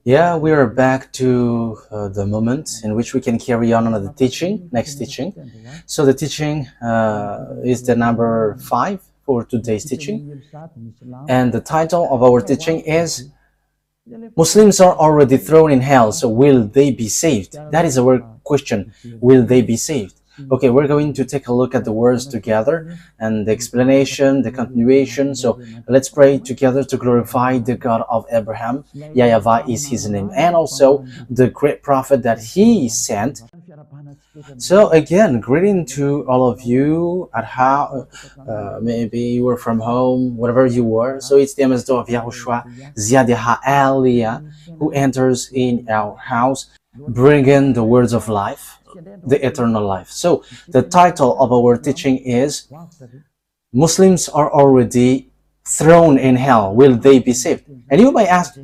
Yeah, we are back to the moment in which we can carry on another teaching, next teaching. So the teaching is the number 5 for today's teaching. And the title of our teaching is Muslims are already thrown in hell, so will they be saved? That is our question. Will they be saved? Okay, we're going to take a look at the words together and the explanation, the continuation. So let's pray together to glorify the God of Abraham. YAHVAH is his name, and also the great prophet that he sent. So again, greeting to all of you at how maybe you were from home, whatever you were. So it's the ambassador of YAHOSHUAH, Ziadiha Aliyah, who enters in our house, bringing the words of life, the eternal life. So the title of our teaching is Muslims are already thrown in hell. Will they be saved? And you might ask,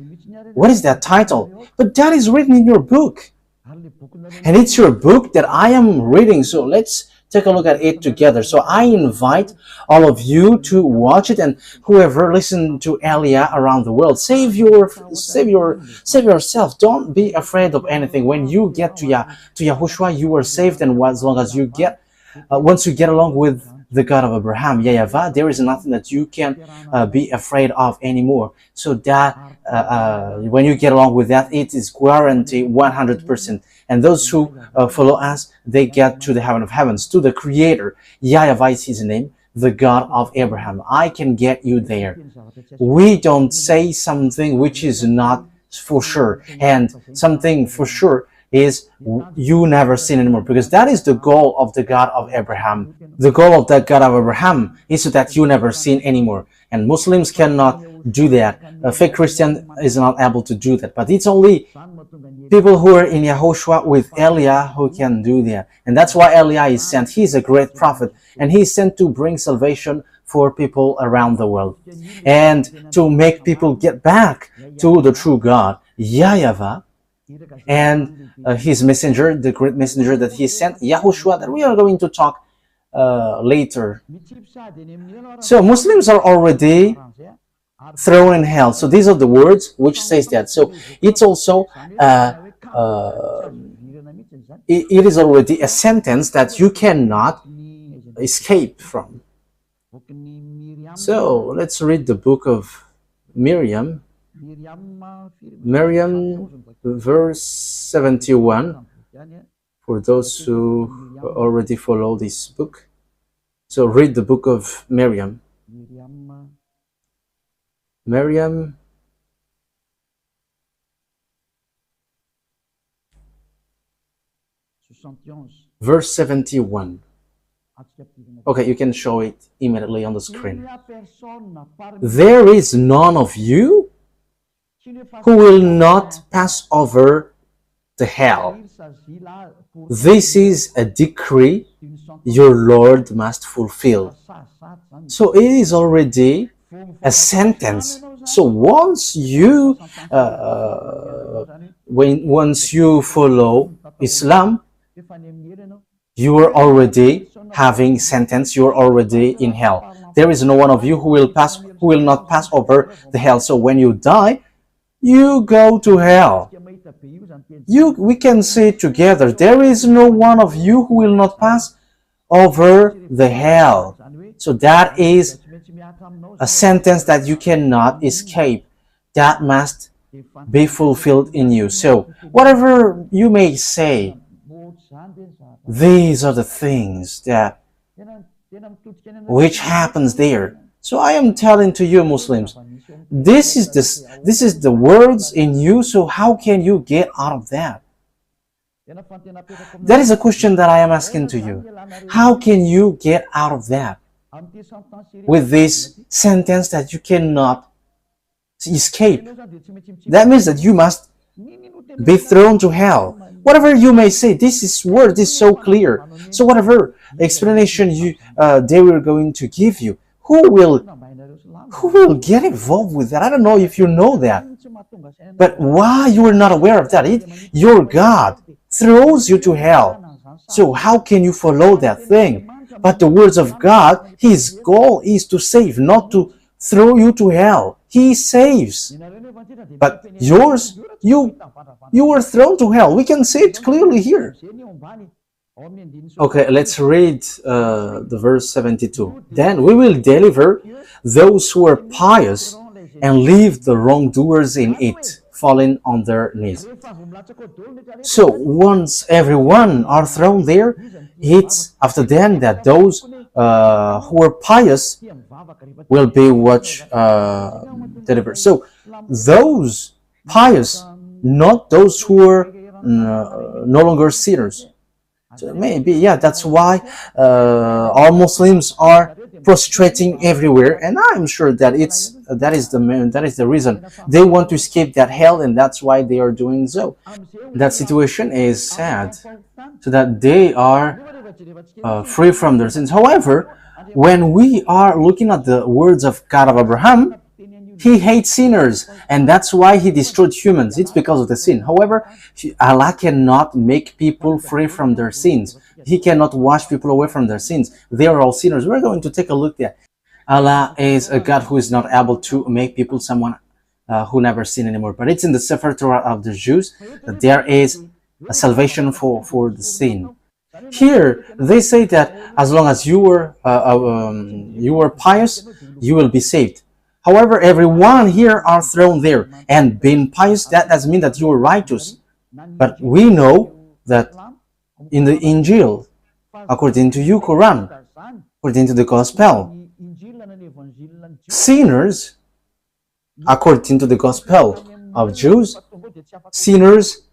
what is that title? But that is written in your book. And it's your book that I am reading. So let's take a look at it together. So I invite all of you to watch it, and whoever listen to Aliyah around the world, save yourself. Don't be afraid of anything. When you get to YAHOSHUAH, you are saved, and as long as you get once you get along with the God of Abraham, YAHVAH, there is nothing that you can be afraid of anymore. So that when you get along with that, it is guaranteed 100%. And those who follow us, they get to the heaven of heavens, to the Creator. YAHVAH is his name, the God of Abraham. I can get you there. We don't say something which is not for sure, and something for sure is you never sin anymore, because that is the goal of the God of Abraham. The goal of that God of Abraham is so that you never sin anymore, and Muslims cannot do that. A fake Christian is not able to do that, but it's only people who are in YAHOSHUAH with Aliyah who can do that. And that's why Aliyah is sent. He is a great prophet, and he is sent to bring salvation for people around the world and to make people get back to the true God, YAHVAH, and his messenger, the great messenger that he sent, YAHOSHUAH, that we are going to talk later. So Muslims are already thrown in hell. So these are the words which says that. So it's also it is already a sentence that you cannot escape from. So let's read the book of Miriam, verse 71, for those who already follow this book. So read the book of Miriam. Verse 71. Okay, you can show it immediately on the screen. There is none of you who will not pass over the hell. This is a decree your Lord must fulfill. So it is already a sentence. So once you once you follow Islam, you are already having sentence. You are already in hell. There is no one of you who will not pass over the hell. So when you die, you go to hell. We can say together, there is no one of you who will not pass over the hell. So that is a sentence that you cannot escape. That must be fulfilled in you. So whatever you may say, these are the things that which happens there. So I am telling to you, Muslims, this is the words in you. So how can you get out of that? That is a question that I am asking to you. How can you get out of that with this sentence that you cannot escape? That means that you must be thrown to hell. Whatever you may say, this word is so clear. So whatever explanation they were going to give you, who will get involved with that? I don't know if you know that. But why you are not aware of that? Your God throws you to hell. So how can you follow that thing? But the words of God, His goal is to save, not to throw you to hell. He saves. But yours, you were thrown to hell. We can see it clearly here. Okay, let's read the verse 72. Then we will deliver those who are pious and leave the wrongdoers in it, falling on their knees. So once everyone are thrown there, it's after then that those who are pious will be delivered. So those pious, not those who are no longer sinners. So maybe, yeah, that's why all Muslims are prostrating everywhere, and I'm sure that that is the reason they want to escape that hell, and that's why they are doing so. That situation is sad, so that they are free from their sins. However, when we are looking at the words of God of Abraham, He hates sinners, and that's why He destroyed humans. It's because of the sin. However, Allah cannot make people free from their sins. He cannot wash people away from their sins. They are all sinners. We're going to take a look at Allah is a God who is not able to make people someone who never sin anymore. But it's in the Sefer Torah of the Jews that there is a salvation for the sin. Here they say that as long as you were pious, you will be saved. However, everyone here are thrown there, and being pious, that doesn't mean that you are righteous. But we know that in the Injil, according to you, Quran, according to the Gospel, sinners, according to the Gospel of Jews, sinners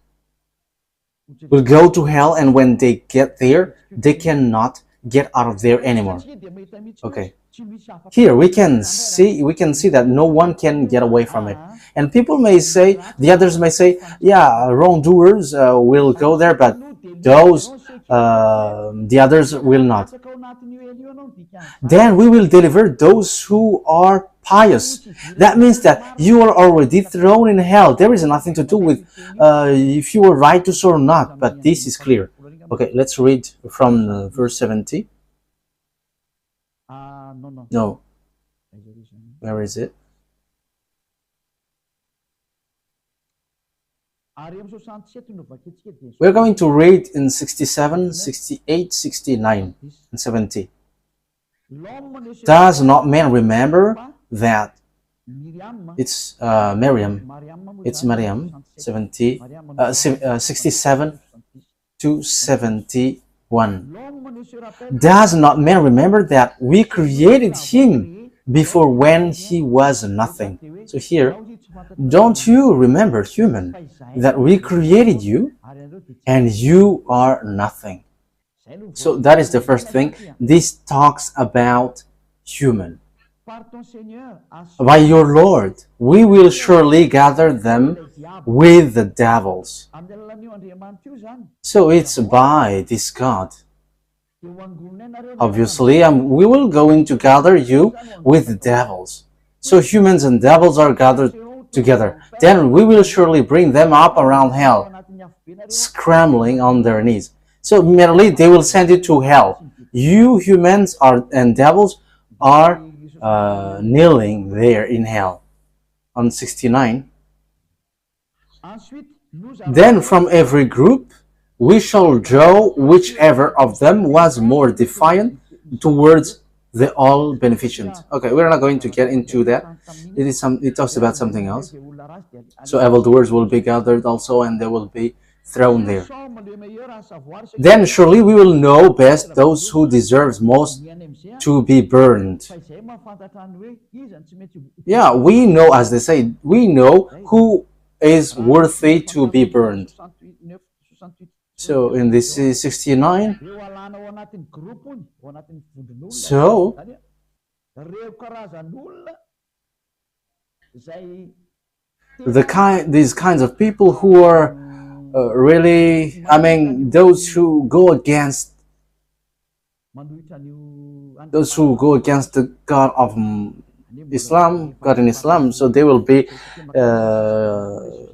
will go to hell, and when they get there, they cannot get out of there anymore. Okay. Here we can see that no one can get away from it. And people may say, the others may say, yeah, wrongdoers will go there, but those, the others will not. Then we will deliver those who are pious. That means that you are already thrown in hell. There is nothing to do with if you are righteous or not, but this is clear. Okay, let's read from verse 70. No. Where is it? We're going to read in 67, 68, 69, and 70. Does not man remember that it's Miriam? It's Miriam, 67 to 71. Does not man remember that we created him before when he was nothing? So here, don't you remember, human, that we created you and you are nothing? So that is the first thing. This talks about human. By your Lord, we will surely gather them with the devils. So it's by this God. Obviously, we will going to gather you with the devils. So humans and devils are gathered together. Then we will surely bring them up around hell, scrambling on their knees. So merely they will send you to hell. You humans and devils are kneeling there in hell. On 69. Then from every group we shall draw whichever of them was more defiant towards the all beneficent. Okay, we're not going to get into that. It talks about something else. So evildoers will be gathered also, and they will be thrown there. Then surely we will know best those who deserve most to be burned. Yeah, we know, as they say, we know who is worthy to be burned. So in this is 69. So these kinds of people who are really, those who go against the God of Islam, God in Islam, so they will be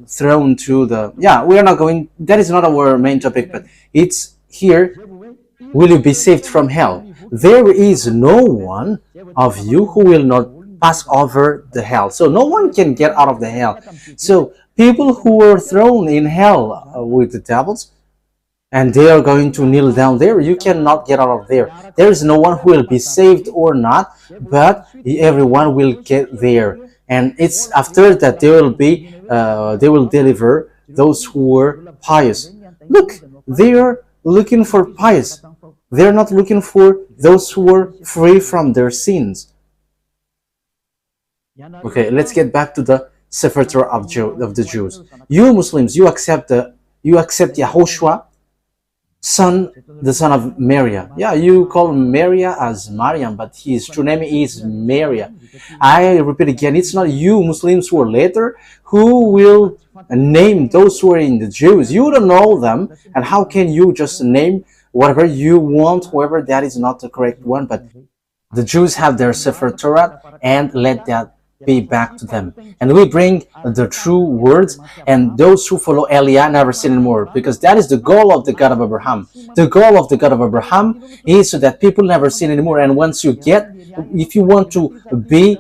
thrown to the, we are not going, that is not our main topic, but it's here, will you be saved from hell? There is no one of you who will not pass over the hell. So no one can get out of the hell. So people who were thrown in hell with the devils, and they are going to kneel down there, you cannot get out of there. There is no one who will be saved or not, but everyone will get there. And it's after that they will deliver those who were pious. Look, they are looking for pious. They're not looking for those who were free from their sins. Okay, let's get back to the Sefer Torah of the Jews. You Muslims, you accept YAHOSHUAH, the son of Maria. Yeah, you call Maria as Mariam, but his true name is Maria. I repeat again, it's not you Muslims who are later who will name those who are in the Jews. You don't know them, and how can you just name whatever you want, whoever that is not the correct one? But the Jews have their Sefer Torah, and let that be back to them. And we bring the true words, and those who follow Eliah never sin anymore, because that is the goal of the God of Abraham. The goal of the God of Abraham is so that people never sin anymore. And once you if you want to be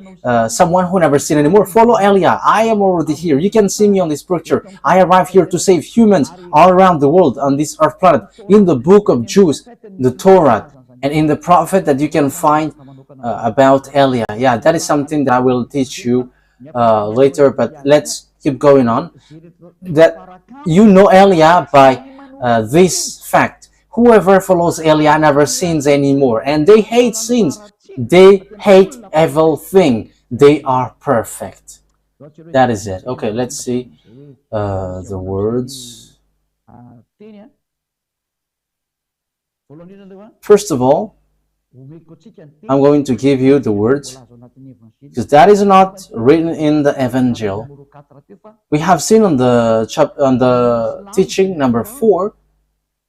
someone who never sin anymore, follow Eliah. I am already here. You can see me on this picture. I arrived here to save humans all around the world on this earth planet. In the book of Jews, the Torah, and in the prophet that you can find about Eliah. Yeah, that is something that I will teach you later, but let's keep going on. That you know Eliah by this fact. Whoever follows Eliah never sins anymore, and they hate sins. They hate evil thing. They are perfect. That is it. Okay, let's see the words. First of all, I'm going to give you the words, because that is not written in the Evangel. We have seen on the teaching number 4,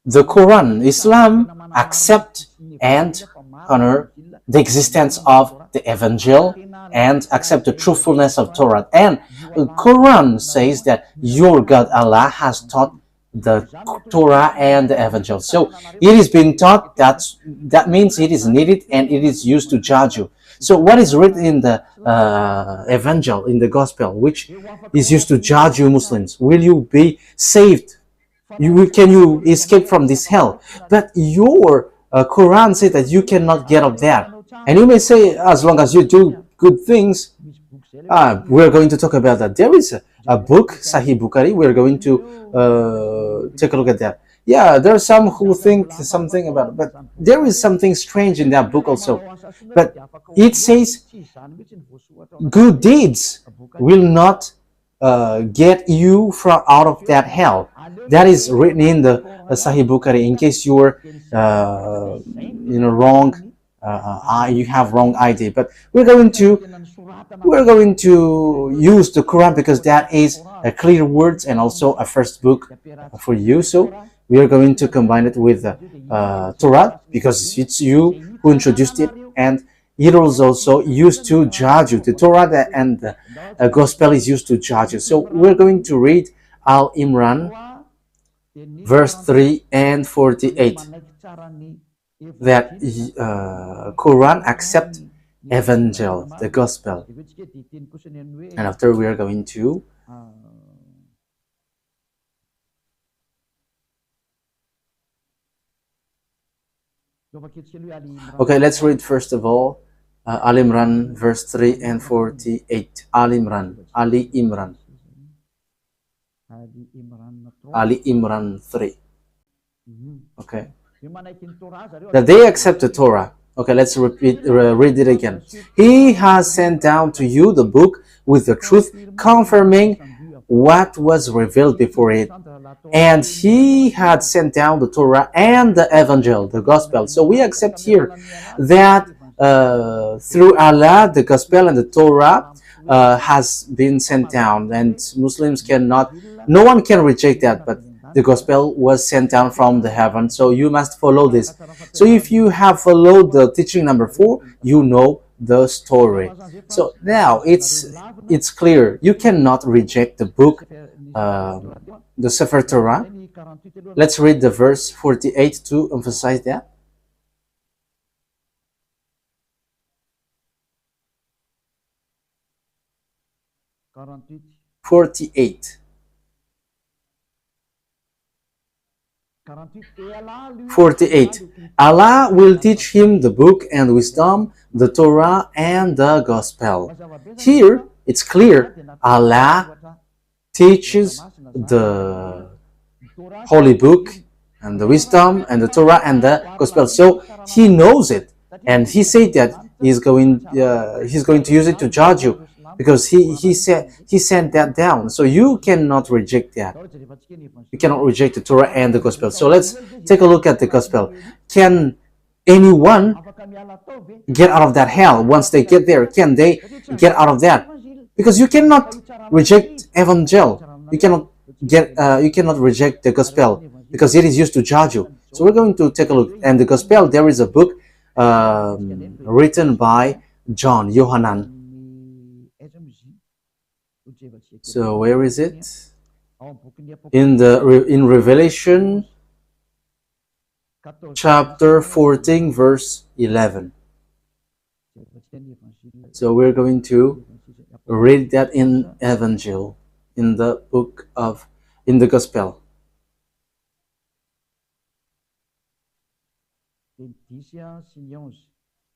the Quran. Islam accept and honor the existence of the Evangel and accept the truthfulness of Torah. And the Quran says that your God Allah has taught the Torah and the Evangel. So it is being taught, that means it is needed and it is used to judge you. So what is written in the Evangel, in the Gospel, which is used to judge you Muslims? Will you be saved? Can you escape from this hell? But your Quran says that you cannot get out there. And you may say, as long as you do good things, we're going to talk about that. There is a book, Sahih Bukhari. We're going to take a look at that. Yeah, there are some who think something about it, but there is something strange in that book also. But it says good deeds will not get you from out of that hell. That is written in the Sahih Bukhari. In case you were wrong, you have wrong idea. But we're going to use the Quran because that is a clear words and also a first book for you. So we are going to combine it with Torah because it's you who introduced it, and it was also used to judge you. The Torah and the Gospel is used to judge you. So we're going to read Al Imran, verse 3 and 48. That Quran accept Evangel, the Gospel. And after we are going to okay, let's read first of all Al Imran, verse 3 and 48. Ali Imran 3. Okay. That they accept the Torah. Okay, let's read it again. He has sent down to you the book with the truth, confirming what was revealed before it. And he had sent down the Torah and the Evangel, the Gospel. So we accept here that through Allah, the Gospel and the Torah has been sent down, and Muslims cannot, no one can reject that, but the Gospel was sent down from the heaven, so you must follow this. So if you have followed the teaching number 4, you know the story. So now it's clear. You cannot reject the book, the Sefer Torah. Let's read the verse 48 to emphasize that. 48. 48. Allah will teach him the book and wisdom, the Torah and the Gospel. Here, it's clear, Allah teaches the Holy Book and the wisdom and the Torah and the Gospel. So he knows it, and he said that he's going to use it to judge you, because he sent that down. So you cannot reject that. You cannot reject the Torah and the Gospel. So let's take a look at the Gospel. Can anyone get out of that hell once they get there? Can they get out of that? Because you cannot reject Evangel. You cannot reject the Gospel, because it is used to judge you. So we're going to take a look. And the Gospel, there is a book written by John, Yohanan. So where is it? In Revelation chapter 14 verse 11. So we're going to read that in Evangel, in the Gospel.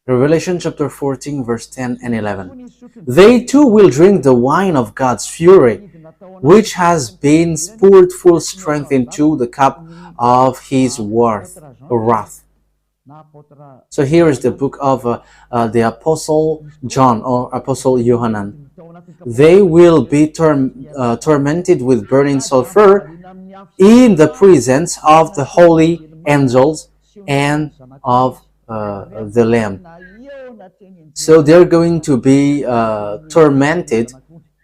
Revelation chapter 14 verse 10 and 11. They too will drink the wine of God's fury, which has been poured full strength into the cup of his wrath. So here is the book of the Apostle John, or Apostle Yohanan. They will be tormented with burning sulfur in the presence of the holy angels and of the Lamb. So they're going to be tormented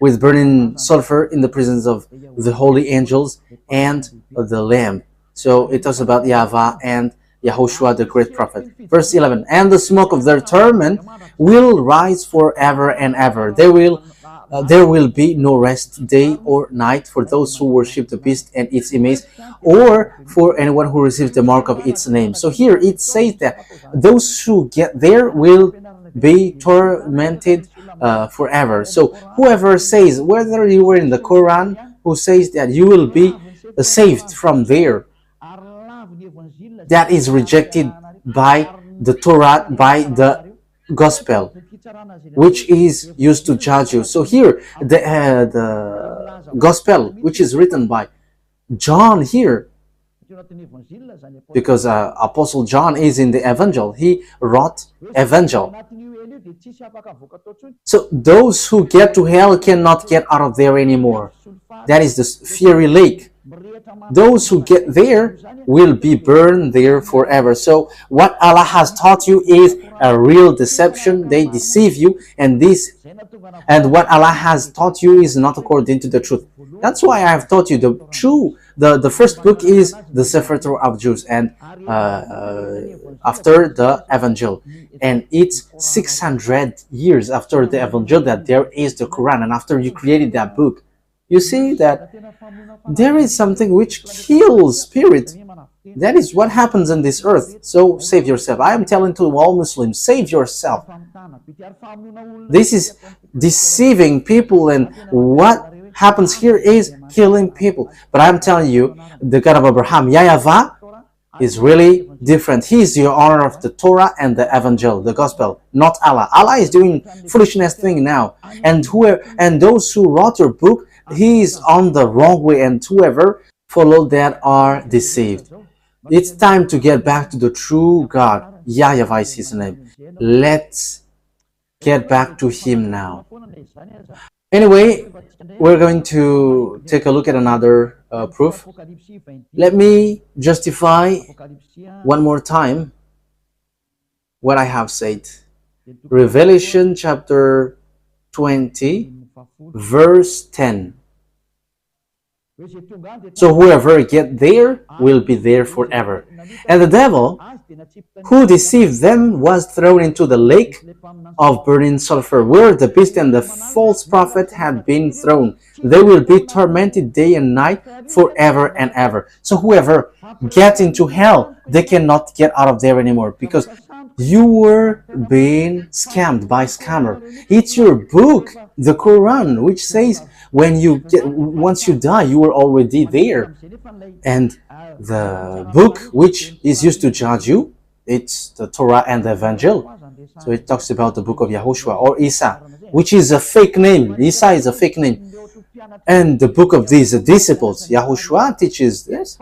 with burning sulfur in the presence of the holy angels and the Lamb. So it talks about YAHVAH and YAHOSHUAH, the great prophet. Verse 11, and the smoke of their torment will rise forever and ever. There will be no rest day or night for those who worship the beast and its image, or for anyone who receives the mark of its name. So here it says that those who get there will be tormented forever. So whoever says, whether you were in the Quran, who says that you will be saved from there, that is rejected by the Torah, by the Gospel, which is used to judge you. So here, the Gospel, which is written by John here, because Apostle John is in the Evangel. He wrote Evangel. So those who get to hell cannot get out of there anymore. That is the fiery lake. Those who get there will be burned there forever. So what Allah has taught you is a real deception. They deceive you, and what Allah has taught you is not according to the truth. That's why I have taught you the first book is the Sefer Torah of Jews, and after the Evangel, and it's 600 years after the Evangel that there is the Quran, and after you created that book, you see that there is something which kills spirit. That is what happens on this earth. So save yourself. I am telling to all Muslims, save yourself. This is deceiving people, and what happens here is killing people. But I'm telling you, the God of Abraham, YAHVAH, is really different. He is the owner of the Torah and the Evangel, the Gospel, not Allah. Allah is doing foolishness thing now, and those who wrote your book, he is on the wrong way, and whoever follow that are deceived. It's time to get back to the true God. YAHVAH is his name. Let's get back to him now. Anyway, we're going to take a look at another proof. Let me justify one more time what I have said. Revelation chapter 20 verse 10. So whoever get there will be there forever. And the devil who deceived them was thrown into the lake of burning sulfur, where the beast and the false prophet had been thrown. They will be tormented day and night forever and ever. So whoever gets into hell, they cannot get out of there anymore, because You were being scammed by scammer. It's your book, the Quran, which says once you die, you were already there. And the book which is used to judge you, it's the Torah and the Evangel. So it talks about the book of Yahushua or Isa, which is a fake name. Isa is a fake name. And the book of these disciples, Yahushua teaches this.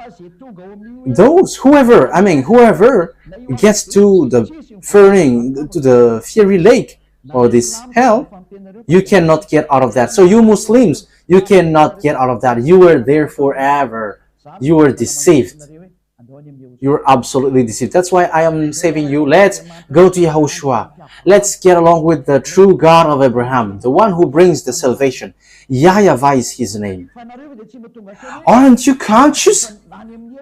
Whoever gets to the fiery lake or this hell, you cannot get out of that. So you Muslims, you cannot get out of that. You were there forever. You were deceived. You're absolutely deceived. That's why I am saving you. Let's go to Yahushua. Let's get along with the true God of Abraham, the one who brings the salvation. YAHVAH is his name. Aren't you conscious?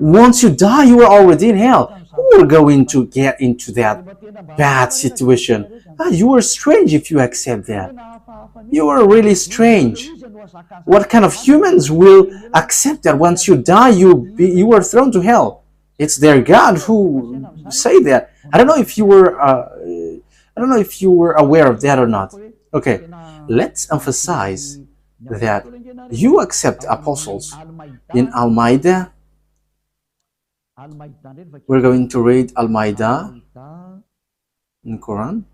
Once you die, you are already in hell. Who are going to get into that bad situation? You are strange if you accept that. You are really strange. What kind of humans will accept that once you die, you are thrown to hell? It's their God who say that. I don't know if you were aware of that or not. Okay, let's emphasize that you accept apostles. In Al-Ma'idah, we're going to read Al-Ma'idah in Quran.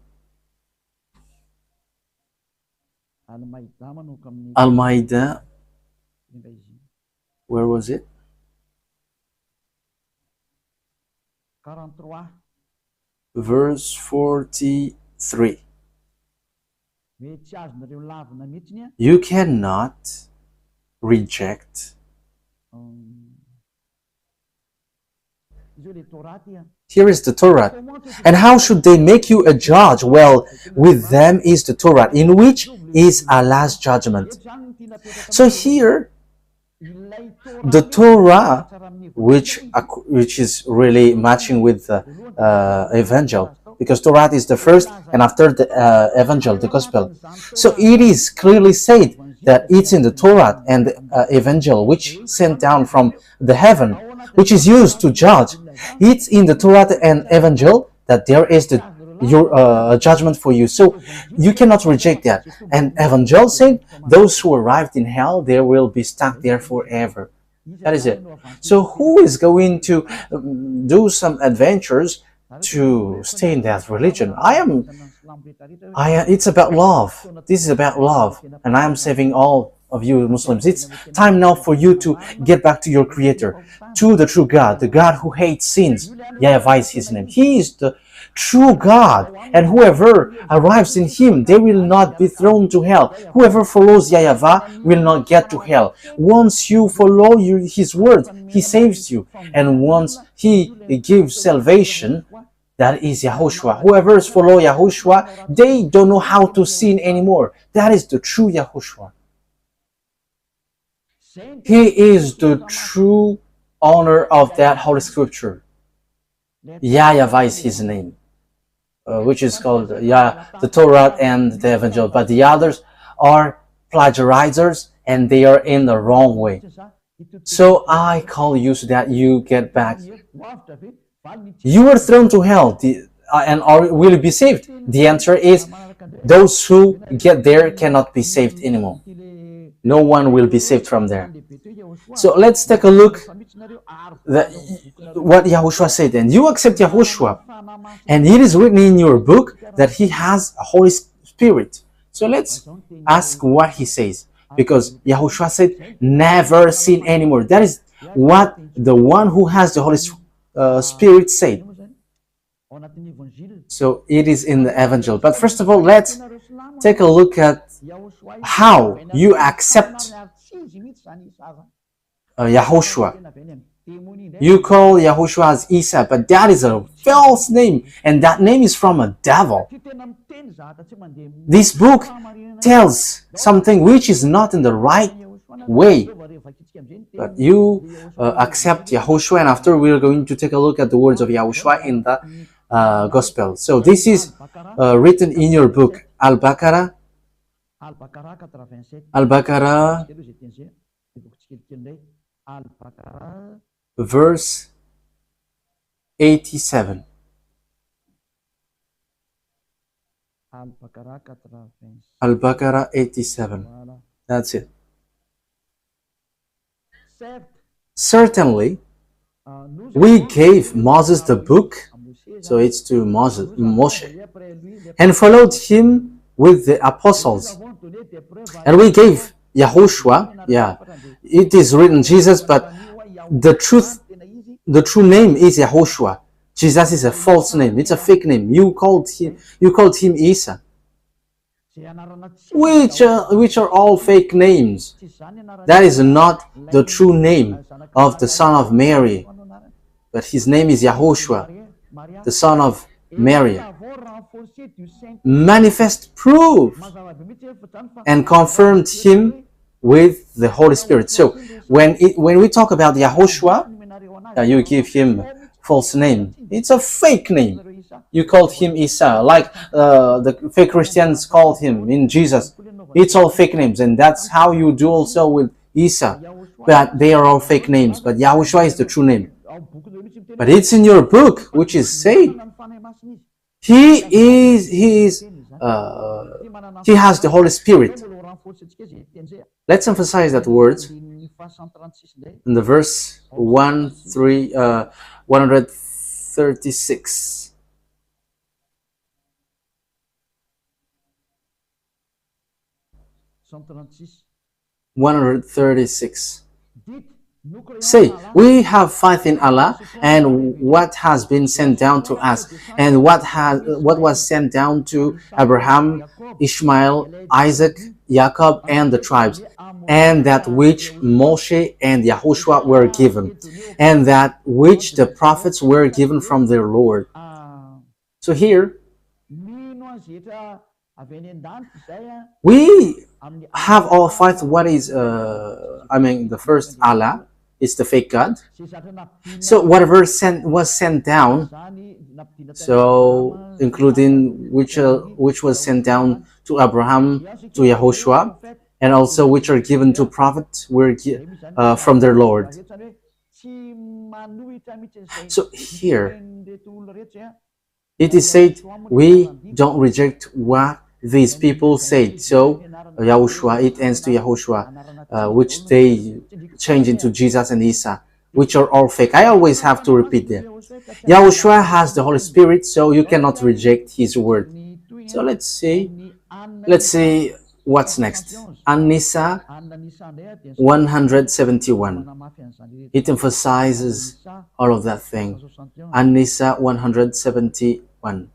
Al-Ma'idah, where was it? Verse 43. You cannot reject. Here is the Torah. And how should they make you a judge? Well, with them is the Torah, in which is Allah's judgment. So here, the Torah, which is really matching with the Evangel, because Torah is the first, and after the Evangel, the Gospel. So it is clearly said that it's in the Torah and the Evangel, which sent down from the heaven, which is used to judge. It's in the Torah and Evangel that there is your judgment for you. So you cannot reject that. And Evangel said, those who arrived in hell, they will be stuck there forever. That is it. So who is going to do some adventures to stay in that religion? It's about love. This is about love. And I am saving all of you Muslims. It's time now for you to get back to your Creator, to the true God, the God who hates sins. YAHVAH is his name. He is the true God, and whoever arrives in him, they will not be thrown to hell. Whoever follows YAHVAH will not get to hell. Once you follow his word, he saves you, and once he gives salvation, that is YAHOSHUAH. Whoever follows YAHOSHUAH, they don't know how to sin anymore. That is the true YAHOSHUAH. He is the true owner of that holy scripture. YAHVAH is his name, which is called the Torah and the Evangel. But the others are plagiarizers, and they are in the wrong way. So I call you so that you get back. You were thrown to hell, and will you be saved? The answer is, those who get there cannot be saved anymore. No one will be saved from there. So let's take a look at what Yahushua said. And you accept Yahushua, and it is written in your book that he has a Holy Spirit. So let's ask what he says, because Yahushua said, never sin anymore. That is what the one who has the Holy Spirit said. So it is in the Evangel. But first of all, let's take a look at how you accept Yahushua. You call Yahushua as Isa, but that is a false name, and that name is from a devil. This book tells something which is not in the right way. But you accept Yahushua, and after we are going to take a look at the words of Yahushua in the Gospel. So this is written in your book, Al-Baqarah, verse 87. Al-Baqarah 87. That's it. Certainly, we gave Moses the book, so it's to Moshe, and followed him with the apostles. And we gave YAHOSHUAH, it is written Jesus, but the true name is YAHOSHUAH. Jesus is a false name, it's a fake name. You called him Isa, which are all fake names. That is not the true name of the son of Mary, but his name is YAHOSHUAH, the son of Mary. Manifest proof and confirmed him with the Holy Spirit. So when we talk about YAHOSHUAH, you give him false name. It's a fake name. You called him Isa, like the fake Christians called him in Jesus. It's all fake names, and that's how you do also with Isa. But they are all fake names. But YAHOSHUAH is the true name. But it's in your book, which is said. He has the Holy Spirit. Let's emphasize that word in the verse 136. Say, we have faith in Allah and what has been sent down to us, and what was sent down to Abraham, Ishmael, Isaac, Jacob, and the tribes, and that which Moshe and YAHOSHUAH were given, and that which the prophets were given from their Lord. So here, we have all faith. What is, the first Allah is the fake God. So whatever was sent down, so including which was sent down to Abraham, to YAHOSHUAH, and also which are given to prophets were from their Lord. So here, it is said, we don't reject what these people said. So YAHOSHUAH, it ends to YAHOSHUAH, which they change into Jesus and Isa, which are all fake. I always have to repeat that. YAHOSHUAH has the Holy Spirit, so you cannot reject his word. So let's see what's next. An-Nisa 171. It emphasizes all of that thing. An-Nisa 171.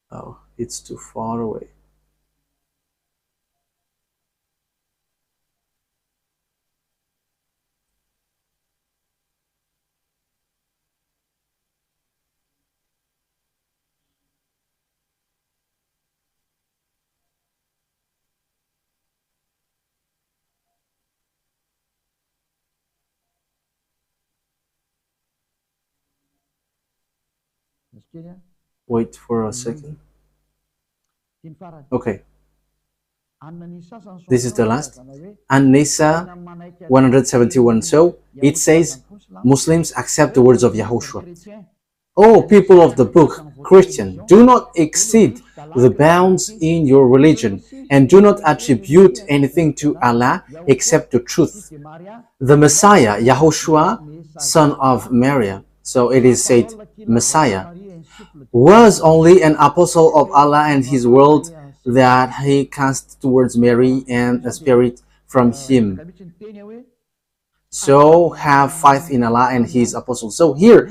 Oh, it's too far away. Wait for a second. Okay. This is the last. An-Nisa 171. So it says, Muslims accept the words of YAHOSHUAH. Oh, people of the book, Christian, do not exceed the bounds in your religion, and do not attribute anything to Allah except the truth. The Messiah, YAHOSHUAH, son of Mary, so it is said, Messiah, was only an apostle of Allah and his word that he cast towards Mary and a spirit from him. So have faith in Allah and his apostles. So here,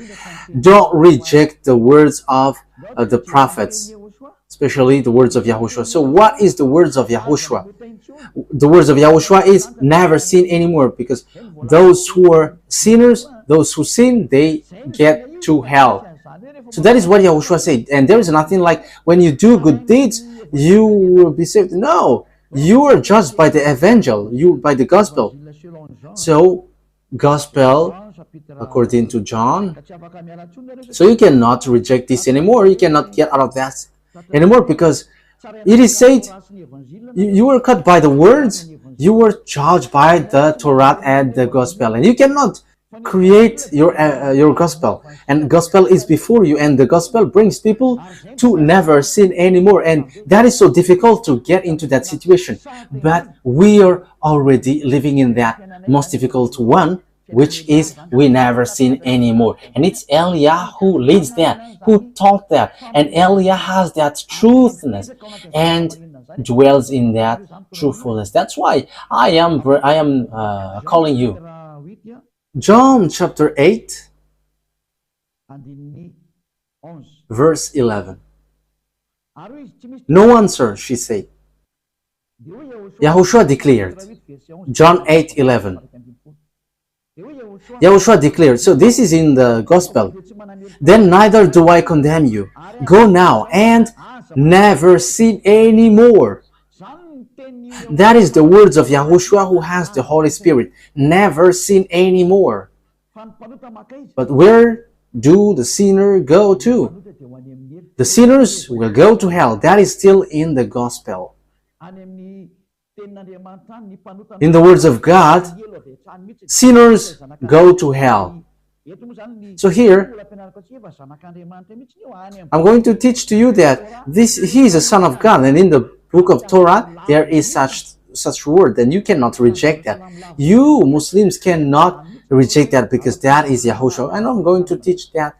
don't reject the words of the prophets, especially the words of YAHOSHUAH. So what is the words of YAHOSHUAH? The words of YAHOSHUAH is never sin anymore, because those who are sinners, those who sin, they get to hell. So that is what YAHOSHUAH said. And there is nothing like when you do good deeds, you will be saved. No, you are judged by the evangel, by the gospel. So gospel according to John. So you cannot reject this anymore. You cannot get out of that anymore, because it is said, you were cut by the words, you were judged by the Torah and the gospel, and you cannot create your gospel, and gospel is before you, and the gospel brings people to never sin anymore, and that is so difficult to get into that situation. But we are already living in that most difficult one, which is we never sin anymore. And it's Eliah who leads that, who taught that, and Eliah has that truthness and dwells in that truthfulness. That's why I am calling you. John chapter 8 verse 11. No answer, she said. YAHOSHUAH declared. John 8:11. YAHOSHUAH declared, so this is in the gospel. Then neither do I condemn you. Go now and never sin anymore. That is the words of YAHOSHUAH, who has the Holy Spirit. Never sin anymore. But where do the sinner go to? The sinners will go to hell. That is still in the gospel. In the words of God, sinners go to hell. So here, I'm going to teach to you that he is a son of God, and in the book of Torah, there is such word, and you cannot reject that. You Muslims cannot reject that, because that is YAHOSHUAH, and I'm going to teach that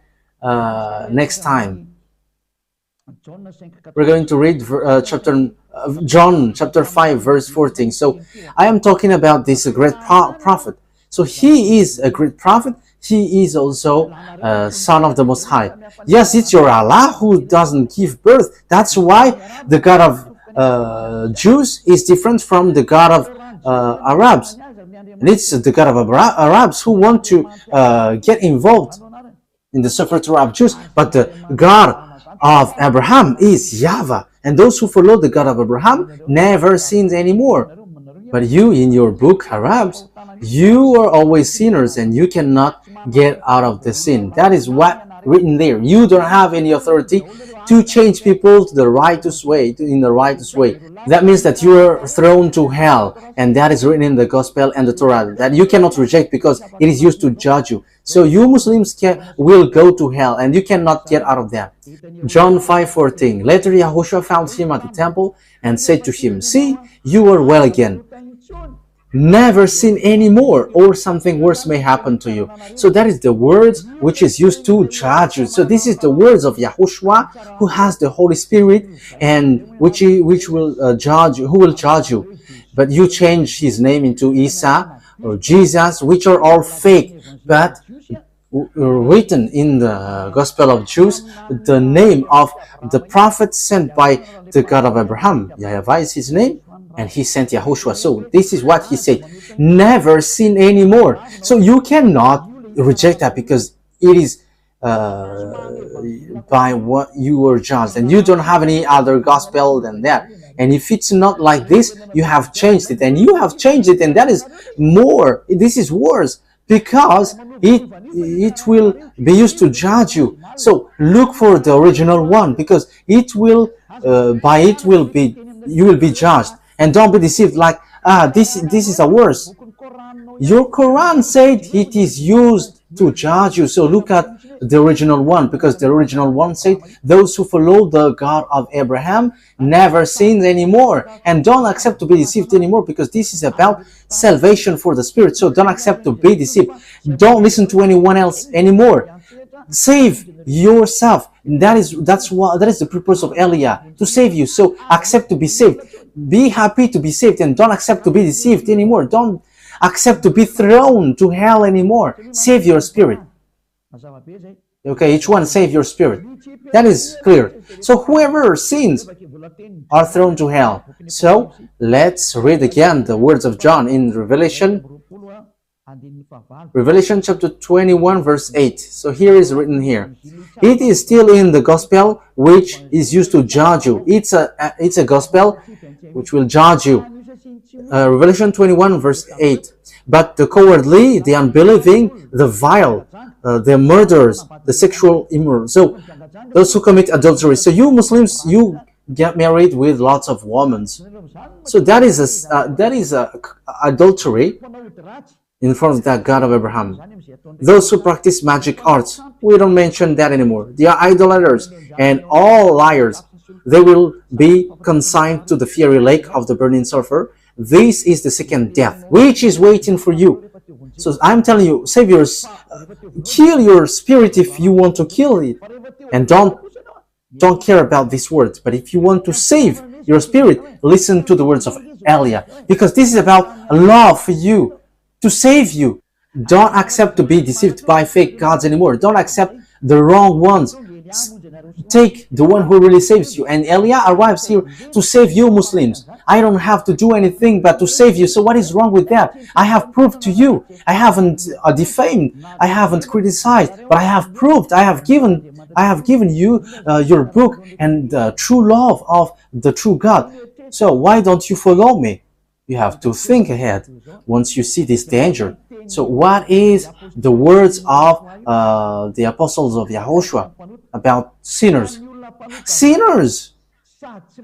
next time. We're going to read John chapter 5 verse 14. So I am talking about this great prophet. So he is a great prophet. He is also son of the Most High. Yes, it's your Allah who doesn't give birth. That's why the God of Jews is different from the God of Arabs. And it's the God of Arabs who want to get involved in the Sefer Torah of Jews. But the God of Abraham is YAHVAH. And those who follow the God of Abraham never sins anymore. But you, in your book, Arabs, you are always sinners, and you cannot get out of the sin. That is what written there. You don't have any authority to change people to the righteous way, in the righteous way. That means that you are thrown to hell, and that is written in the gospel and the Torah, that you cannot reject, because it is used to judge you. So you Muslims will go to hell, and you cannot get out of that. John 5:14. Later YAHOSHUAH found him at the temple and said to him, see, you are well again. Never sin anymore, or something worse may happen to you. So that is the words which is used to judge you. So this is the words of YAHOSHUAH, who has the Holy Spirit, and which will judge you, who will judge you. But you change his name into Isa or Jesus, which are all fake. But written in the Gospel of Jews, the name of the prophet sent by the God of Abraham, YAHVAH is his name, and he sent YAHOSHUAH. So this is what he said, never sin anymore. So you cannot reject that, because it is by what you were judged, and you don't have any other gospel than that. And if it's not like this, you have changed it, and you have changed it, and that is more, this is worse, because it will be used to judge you. So look for the original one, because it will by it will be, you will be judged. And don't be deceived like, this is a worse. Your Quran said it is used to judge you. So look at the original one, because the original one said those who follow the God of Abraham never sins anymore. And don't accept to be deceived anymore, because this is about salvation for the spirit. So don't accept to be deceived. Don't listen to anyone else anymore. Save yourself. That is the purpose of Eliah, to save you. So accept to be saved. Be happy to be saved, and don't accept to be deceived anymore. Don't accept to be thrown to hell anymore. Save your spirit. Okay, each one save your spirit. That is clear. So whoever sins are thrown to hell. So let's read again the words of John in Revelation chapter 21 verse 8. So here is written here. It is still in the gospel which is used to judge you. It's a gospel which will judge you. Revelation 21 verse 8. But the cowardly, the unbelieving, the vile, the murderers, the sexual immoral. So those who commit adultery. So you Muslims, you get married with lots of women. So that is a adultery in front of that God of Abraham. Those who practice magic arts, we don't mention that anymore. They are idolaters and all liars. They will be consigned to the fiery lake of the burning sulfur. This is the second death, which is waiting for you. So I'm telling you, save your, kill your spirit if you want to kill it, and don't care about these words. But if you want to save your spirit, listen to the words of Elia, because this is about love for you, to save you. Don't accept to be deceived by fake gods anymore. Don't accept the wrong ones. Take the one who really saves you. And Elia arrives here to save you Muslims. I don't have to do anything but to save you. So what is wrong with that? I have proved to you. I haven't defamed. I haven't criticized, but I have proved. I have given you your book and the true love of the true God. So why don't you follow me? You have to think ahead once you see this danger. So what is the words of the apostles of YAHOSHUAH about sinners? Sinners!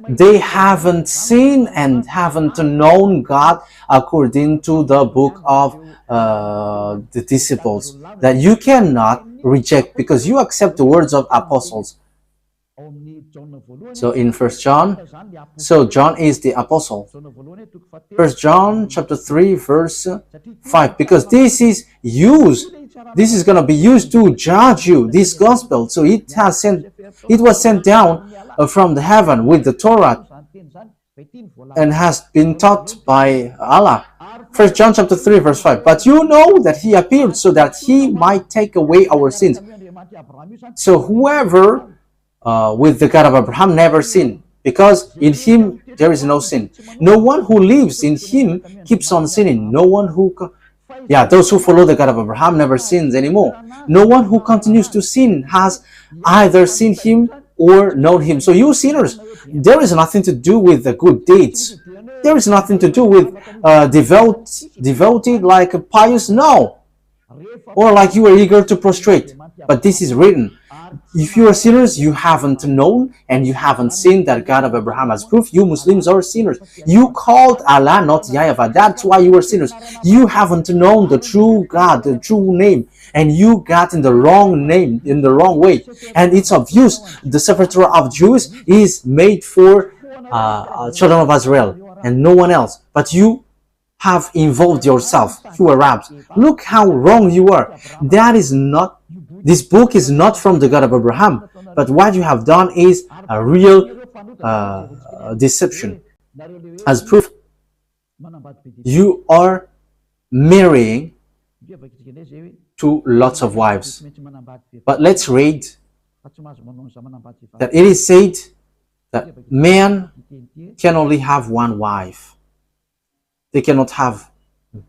They haven't seen and haven't known God according to the book of the disciples, that you cannot reject because you accept the words of apostles. So in 1 John, so John is the apostle. 1 John chapter 3 verse 5, because this is going to be used to judge you, this gospel. So it was sent down from the heaven with the Torah and has been taught by Allah. 1 John chapter 3 verse 5, but you know that he appeared so that he might take away our sins. So whoever with the God of Abraham never sinned, because in him there is no sin. No one who lives in him keeps on sinning. No one who those who follow the God of Abraham never sins anymore. No one who continues to sin has either seen him or known him. So you sinners, there is nothing to do with the good deeds. There is nothing to do with devoted like a pious, no, or like you are eager to prostrate. But this is written. If you are sinners, you haven't known and you haven't seen that God of Abraham has proof. You Muslims are sinners. You called Allah not YAHVAH. That's why you are sinners. You haven't known the true God, the true name, and you got in the wrong name, in the wrong way. And it's obvious the Sefer Torah of Jews is made for children of Israel and no one else. But you have involved yourself, you Arabs. Look how wrong you are. That is not. This book is not from the God of Abraham, but what you have done is a real deception. As proof, you are marrying to lots of wives. But let's read that it is said that men can only have one wife. They cannot have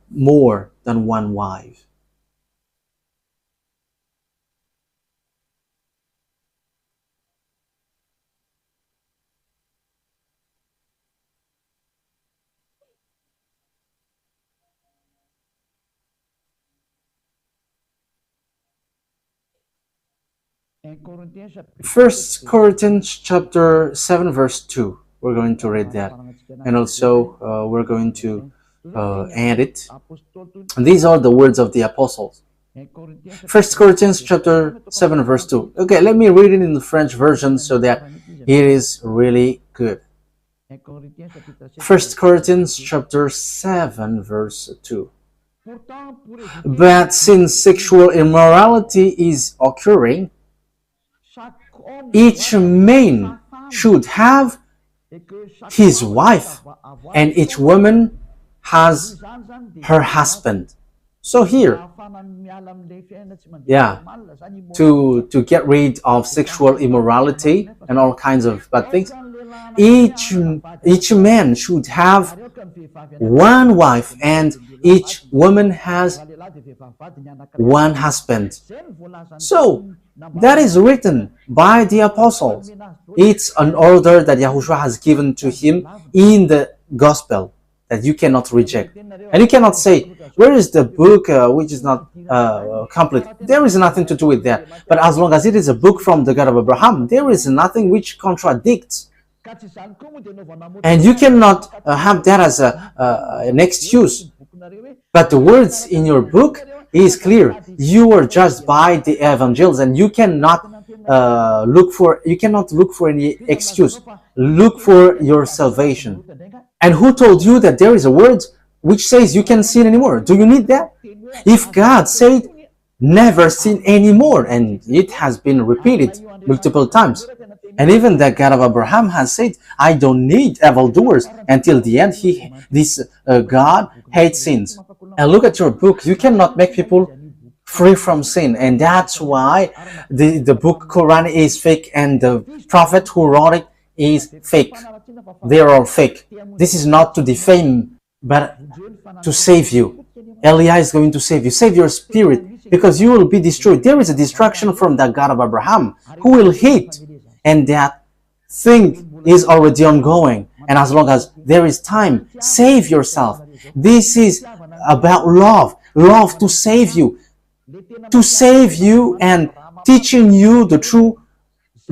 more than one wife. First Corinthians chapter 7 verse 2. We're going to read that, and also we're going to add it. And these are the words of the apostles. First Corinthians chapter 7 verse 2. Okay, let me read it in the French version so that it is really good. First Corinthians chapter 7 verse 2. But since sexual immorality is occurring, each man should have his wife, and each woman has her husband. So here, to get rid of sexual immorality and all kinds of bad things, each man should have one wife, and each woman has one husband. So that is written by the apostles. It's an order that YAHOSHUAH has given to him in the gospel, that you cannot reject. And you cannot say, where is the book which is not complete? There is nothing to do with that. But as long as it is a book from the God of Abraham, there is nothing which contradicts. And you cannot have that as an excuse. But the words in your book is clear. You are judged by the evangels, and you cannot look for any excuse. Look for your salvation. And who told you that there is a word which says you can't sin anymore? Do you need that? If God said never sin anymore, and it has been repeated multiple times, and even the God of Abraham has said, I don't need evildoers. Until the end, this God hates sins. And look at your book. You cannot make people free from sin. And that's why the book Quran is fake, and the prophet who wrote it is fake. They're all fake. This is not to defame, but to save you. Eliah is going to save you. Save your spirit, because you will be destroyed. There is a destruction from the God of Abraham who will hit, and that thing is already ongoing. And as long as there is time, save yourself. This is about love. Love to save you. To save you and teaching you the true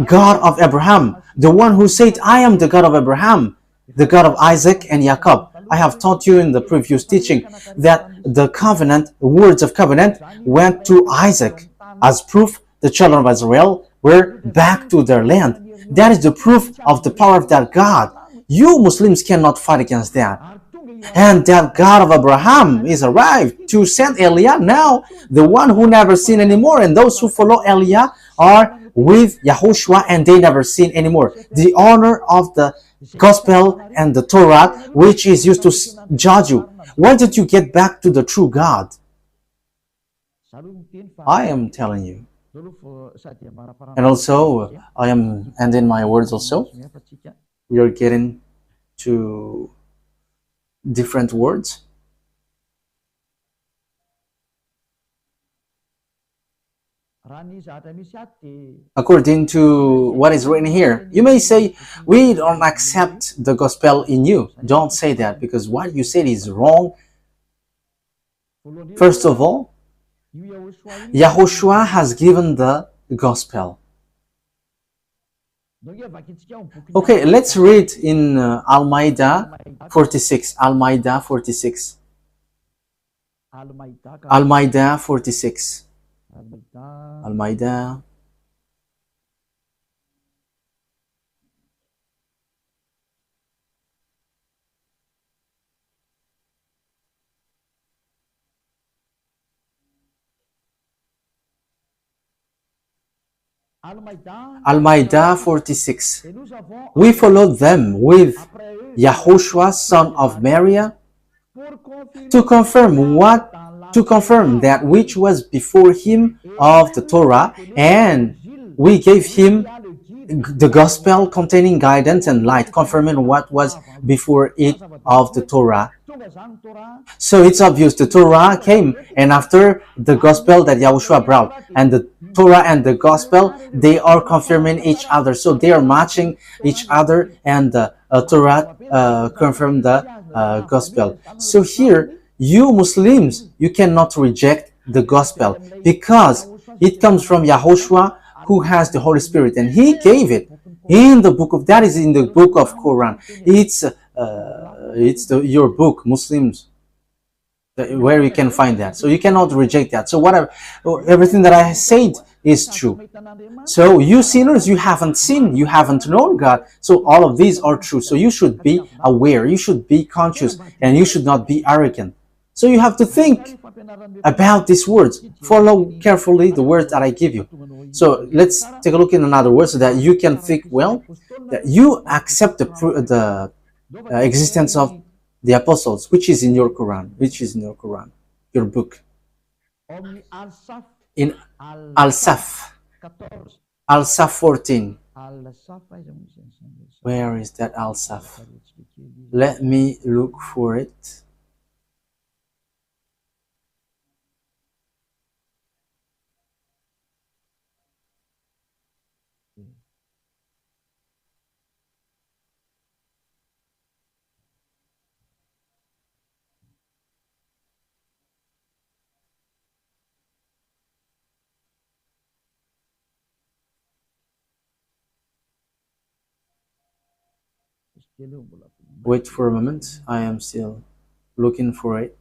God of Abraham. The one who said, I am the God of Abraham, the God of Isaac and Jacob. I have taught you in the previous teaching that the covenant, the words of covenant, went to Isaac. As proof, the children of Israel were back to their land. That is the proof of the power of that God. You Muslims cannot fight against that. And that God of Abraham is arrived to send Eliah now, the one who never sinned anymore. And those who follow Eliah are with YAHOSHUAH, and they never sin anymore. The honor of the gospel and the Torah, which is used to judge you. Why don't you get back to the true God? I am telling you. And also, I am ending my words also. We are getting to different words. According to what is written here, you may say, we don't accept the gospel in you. Don't say that, because what you said is wrong. First of all, YAHOSHUAH has given the gospel. Okay, let's read in Al-Ma'idah 46. Al-Ma'idah 46. Al-Ma'idah 46. Al-Ma'idah. Al-Ma'idah 46. We followed them with YAHOSHUAH, son of Maria, to confirm that which was before him of the Torah, and we gave him the gospel containing guidance and light, confirming what was before it of the Torah. So it's obvious the Torah came, and after the gospel that YAHOSHUAH brought, and the Torah and the gospel, they are confirming each other. So they are matching each other, and the Torah confirmed the gospel. So here, you Muslims, you cannot reject the gospel, because it comes from YAHOSHUAH, who has the Holy Spirit, and he gave it in the book of, that is in the book of Quran. It's your book, Muslims, where you can find that. So you cannot reject that. So everything that I said is true. So you sinners, you haven't sinned, you haven't known God. So all of these are true. So you should be aware, you should be conscious, and you should not be arrogant. So you have to think about these words. Follow carefully the words that I give you. So let's take a look in another word, so that you can think well, that you accept the existence of the apostles, which is in your Quran, your book. In Al-Saf 14. Where is that Al-Saf? Let me look for it. Wait for a moment. I am still looking for it.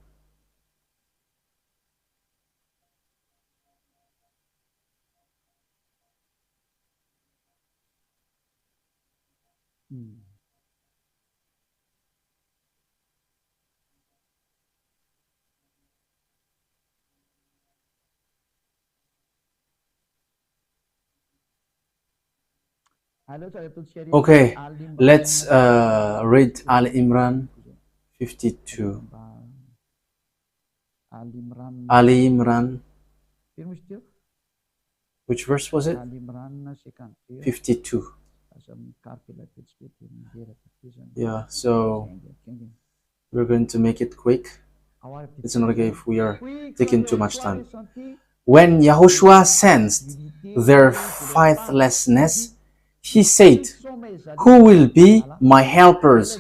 Okay, let's read Al Imran 52. Ali Imran, which verse was it? 52. Yeah, so we're going to make it quick. It's not okay if we are taking too much time. When Yahushua sensed their faithlessness, he said, "Who will be my helpers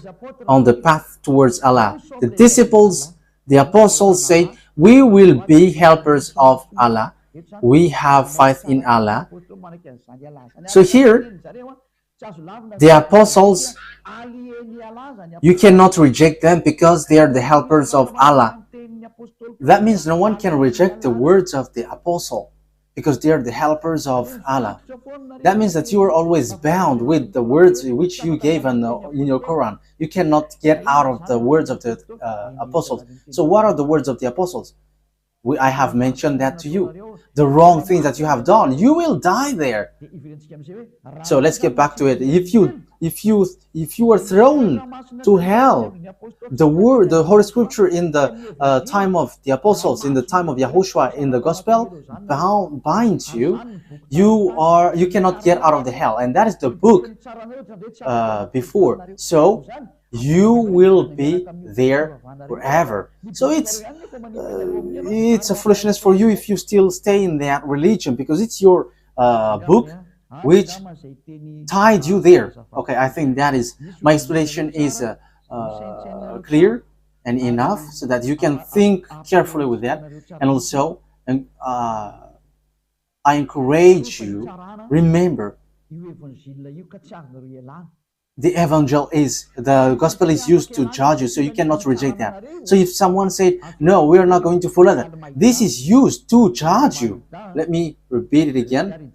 on the path towards Allah?" The disciples, the apostles said, "We will be helpers of Allah. We have faith in Allah." So here, the apostles, you cannot reject them because they are the helpers of Allah. That means no one can reject the words of the apostle because they are the helpers of Allah. That means that you are always bound with the words which you gave in your Quran. You cannot get out of the words of the apostles. So what are the words of the apostles? I have mentioned that to you. The wrong things that you have done, you will die there. So let's get back to it. If you are thrown to hell, the Holy Scripture in the time of the apostles, in the time of Yahushua, in the gospel, binds you. You cannot get out of the hell, and that is the book before. So you will be there forever. So it's a foolishness for you if you still stay in that religion, because it's your book which tied you there. Okay, I think that is my explanation is clear and enough so that you can think carefully with that. And also, I encourage you, remember, the gospel is used to judge you, so you cannot reject that. So if someone said, "No, we are not going to follow that," this is used to judge you. Let me repeat it again.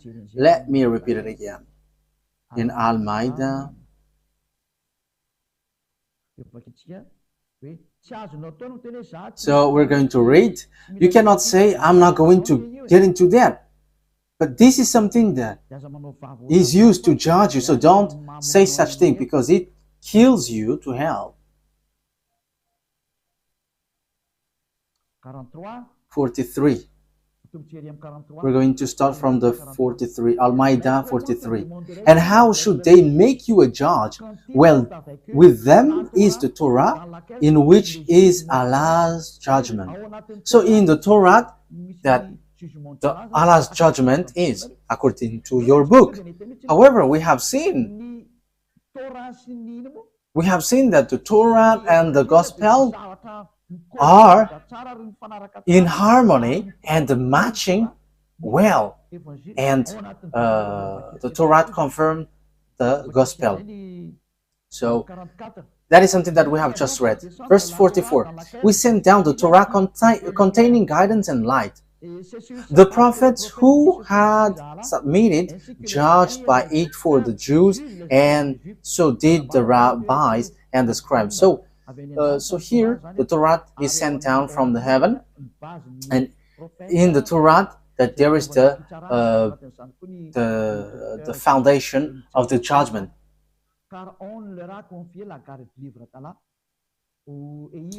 In Al-Ma'idah. So we're going to read. You cannot say, "I'm not going to get into that." But this is something that is used to judge you. So don't say such thing because it kills you to hell. 43. We're going to start from the 43. Al-Ma'idah 43. "And how should they make you a judge? Well, with them is the Torah, in which is Allah's judgment." So in the Torah, that Allah's judgment is according to your book. However, we have seen that the Torah and the gospel are in harmony and matching well, and the Torah confirmed the gospel. So that is something that we have just read. Verse 44, "We sent down the Torah containing guidance and light. The prophets who had submitted judged by it for the Jews, and so did the rabbis and the scribes." So here the Torah is sent down from the heaven, and in the Torah that there is the foundation of the judgment.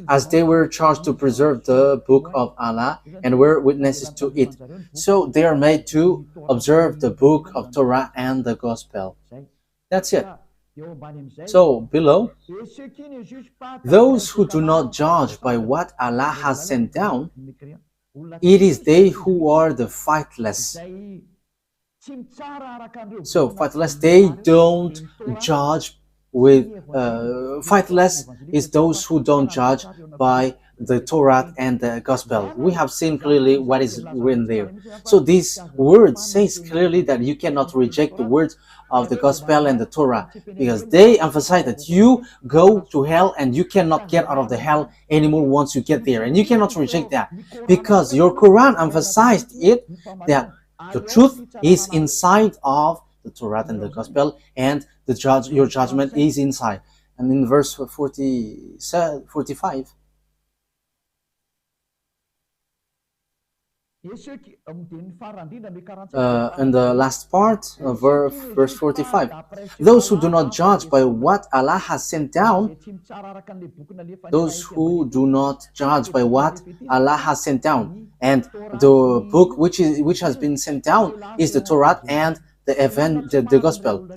As they were charged to preserve the book of Allah and were witnesses to it. So they are made to observe the book of Torah and the gospel. That's it. So below, those who do not judge by what Allah has sent down, it is they who are the faithless. So faithless, they don't judge with faithless is those who don't judge by the Torah and the gospel. We have seen clearly what is written there. So this word says clearly that you cannot reject the words of the gospel and the Torah, because they emphasize that you go to hell and you cannot get out of the hell anymore once you get there, and you cannot reject that, because your Quran emphasized it, that the truth is inside of the Torah and the gospel, and your judgment is inside. And in verse 45, in the last part of verse 45, those who do not judge by what Allah has sent down, those who do not judge by what Allah has sent down, and the book which has been sent down is the Torah and the gospel.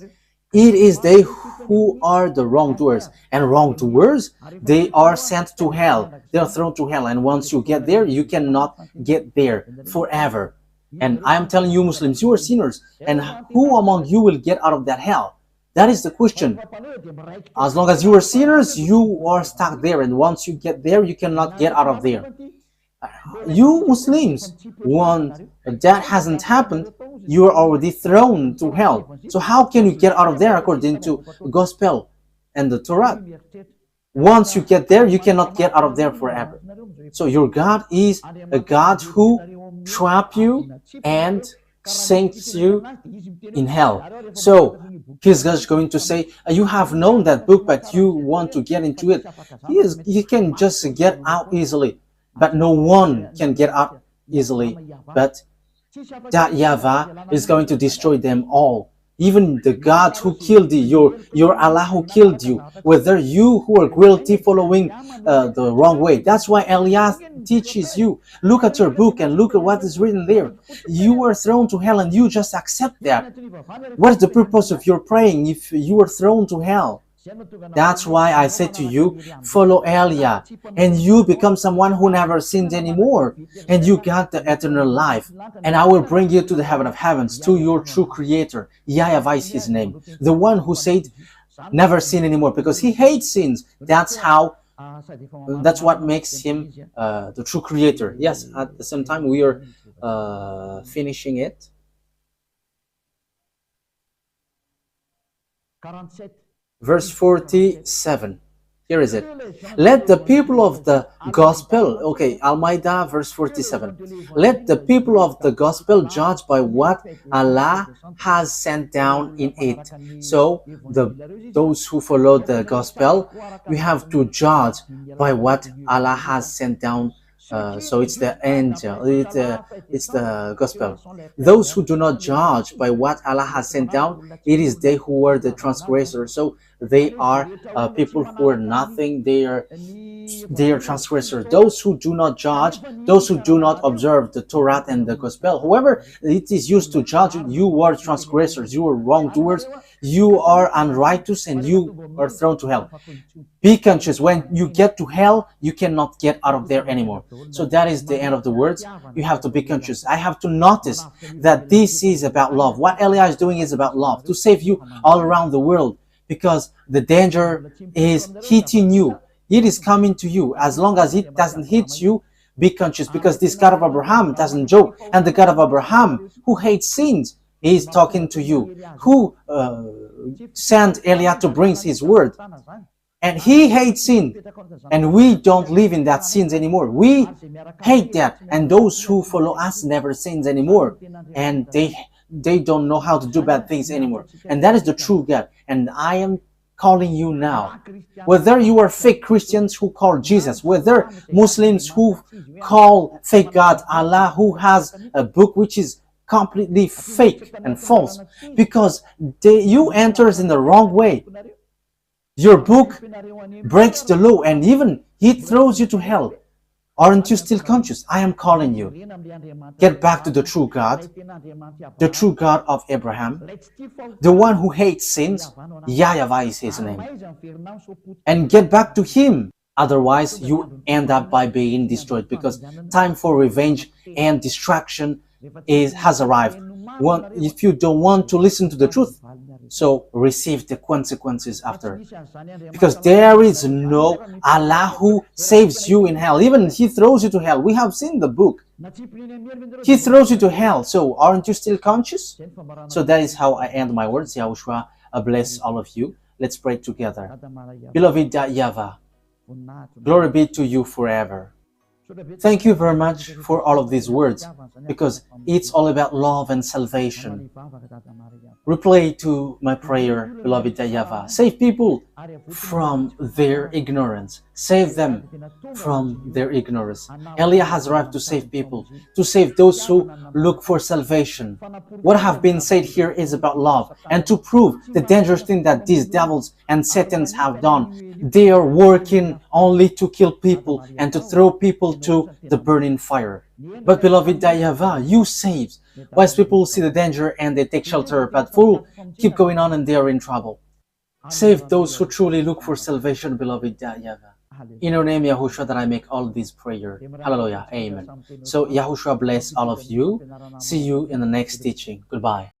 It is they who are the wrongdoers, and wrongdoers, they are sent to hell. They are thrown to hell, and once you get there, you cannot get there forever. And I am telling you, Muslims, you are sinners, and who among you will get out of that hell? That is the question. As long as you are sinners, you are stuck there, and once you get there, you cannot get out of there. You Muslims, when that hasn't happened, you are already thrown to hell. So how can you get out of there according to the gospel and the Torah? Once you get there, you cannot get out of there forever. So your God is a God who traps you and sinks you in hell. So He's just going to say, you have known that book, but you want to get into it. He can just get out easily, but no one can get out easily. But that YAHVAH is going to destroy them all. Even the God who killed you, your Allah who killed you, whether you who are guilty following the wrong way. That's why Elias teaches you, look at your book and look at what is written there. You are thrown to hell and you just accept that. What is the purpose of your praying if you are thrown to hell? That's why I said to you, follow Elia, and you become someone who never sinned anymore, and you got the eternal life. And I will bring you to the heaven of heavens, to your true creator. YAHVAH is his name, the one who said never sin anymore, because he hates sins. That's what makes him the true creator. Yes, at the same time we are finishing it. Verse 47. Here is it. Let the people of the gospel, okay, Al-Maidah, verse 47. Let the people of the gospel judge by what Allah has sent down in it. So, those who follow the gospel, we have to judge by what Allah has sent down. So it's the angel, it's the gospel. Those who do not judge by what Allah has sent down, it is they who are the transgressors. So they are people who are nothing. They are transgressors. Those who do not judge, those who do not observe the Torah and the gospel, whoever it is used to judge you, you are transgressors, you are wrongdoers, you are unrighteous, and you are thrown to hell. Be conscious, when you get to hell, you cannot get out of there anymore. So that is the end of the words. You have to be conscious. I have to notice that this is about love. What Elia is doing is about love, to save you all around the world, because the danger is hitting you. It is coming to you. As long as it doesn't hit you, be conscious, because this God of Abraham doesn't joke. And the God of Abraham, who hates sins, is talking to you, who sent Elia to bring his word. And he hates sin, and we don't live in that sins anymore. We hate that, and those who follow us never sins anymore, and they don't know how to do bad things anymore. And that is the true God. And I am calling you now, whether you are fake Christians who call Jesus, whether Muslims who call fake God Allah, who has a book which is completely fake and false, because you enters in the wrong way. Your book breaks the law, and even it throws you to hell. Aren't you still conscious? I am calling you. Get back to the true God of Abraham, the one who hates sins. YAHVAH is his name. And get back to him. Otherwise, you end up by being destroyed, because time for revenge and distraction has arrived. If you don't want to listen to the truth, so receive the consequences after, because there is no Allah who saves you in hell. Even he throws you to hell. We have seen the book. He throws you to hell. So aren't you still conscious? So that is how I end my words. Yahushua bless all of you. Let's pray together. Beloved YAHVAH, glory be to you forever. Thank you very much for all of these words, because it's all about love and salvation. Reply to my prayer, beloved YAHVAH. Save people from their ignorance. Save them from their ignorance. Elia has arrived to save people, to save those who look for salvation. What have been said here is about love, and to prove the dangerous thing that these devils and Satans have done. They are working only to kill people and to throw people to the burning fire. But beloved YAHVAH, you save. Wise people see the danger and they take shelter, but fools keep going on and they are in trouble. Save those who truly look for salvation, beloved YAHVAH. In your name, Yahushua, that I make all these prayers. Hallelujah. Amen. So Yahushua bless all of you. See you in the next teaching. Goodbye.